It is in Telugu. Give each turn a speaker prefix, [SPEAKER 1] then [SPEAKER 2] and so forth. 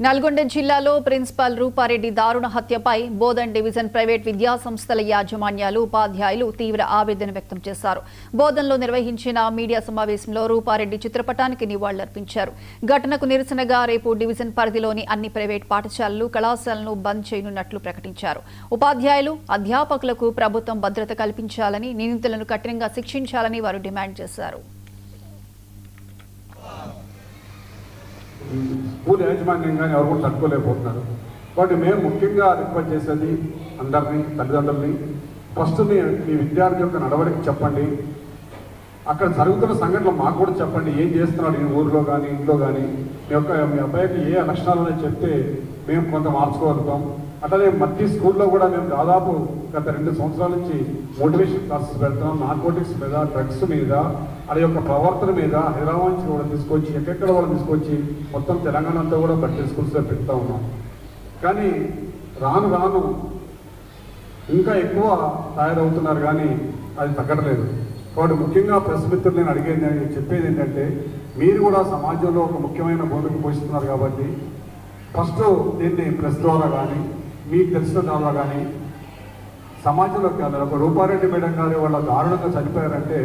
[SPEAKER 1] నల్గొండ జిల్లాలో ప్రిన్సిపల్ రూపారెడ్డి దారుణ హత్యపై బోధన్ డివిజన్ ప్రైవేట్ విద్యా సంస్థల యాజమాన్యాలు ఉపాధ్యాయులు తీవ్ర ఆవేదన వ్యక్తం చేశారు. బోధన్లో నిర్వహించిన మీడియా సమావేశంలో రూపారెడ్డి చిత్రపటానికి నివాళులర్పించారు. ఘటనకు నిరసనగా రేపు డివిజన్ పరిధిలోని అన్ని ప్రైవేట్ పాఠశాలలు, కళాశాలను బంద్ చేయనున్నట్లు ప్రకటించారు. ఉపాధ్యాయులు, అధ్యాపకులకు ప్రభుత్వం భద్రత కల్పించాలని, నిందితులను కఠినంగా శిక్షించాలని వారు డిమాండ్ చేశారు.
[SPEAKER 2] స్కూల్ యాజమాన్యంగా ఎవరు కూడా తట్టుకోలేకపోతున్నారు. కాబట్టి మేము ముఖ్యంగా రిక్వెస్ట్ చేసేది అందరినీ, తల్లిదండ్రులని, ఫస్ట్ మీ విద్యార్థి యొక్క నడవడికి చెప్పండి. అక్కడ జరుగుతున్న సంఘటనలు మాకు కూడా చెప్పండి. ఏం చేస్తున్నాడు ఈ ఊరిలో కానీ ఇంట్లో కానీ, మీ అబ్బాయికి ఏ లక్షణాలు చెప్తే మేము కొంత మార్చుకోగలుగుతాం. అట్లనే మధ్య స్కూల్లో కూడా మేము దాదాపు గత 2 సంవత్సరాల నుంచి మోటివేషన్ క్లాసెస్ పెడుతున్నాం. నార్కోటిక్స్ మీద, డ్రగ్స్ మీద, అది యొక్క ప్రవర్తన మీద హైదరాబాద్ నుంచి కూడా తీసుకొచ్చి, ఎక్కడెక్కడ కూడా తీసుకొచ్చి మొత్తం తెలంగాణ అంతా కూడా బట్టి స్కూల్స్లో పెడతా ఉన్నాం. కానీ రాను రాను ఇంకా ఎక్కువ తయారవుతున్నారు, కానీ అది తగ్గట్లేదు. కాబట్టి ముఖ్యంగా ప్రెస్ మిత్రులు నేను చెప్పేది ఏంటంటే, మీరు కూడా సమాజంలో ఒక ముఖ్యమైన భూమిక పోషిస్తున్నారు. కాబట్టి ఫస్ట్ దీన్ని ప్రెస్ ద్వారా కానీ, మీకు తెలిసిన ద్వారా కానీ సమాజంలోకి వెళ్ళాలి. ఒక రూపారెడ్డి మేడం గారు వాళ్ళ దారుణంగా చనిపోయారంటే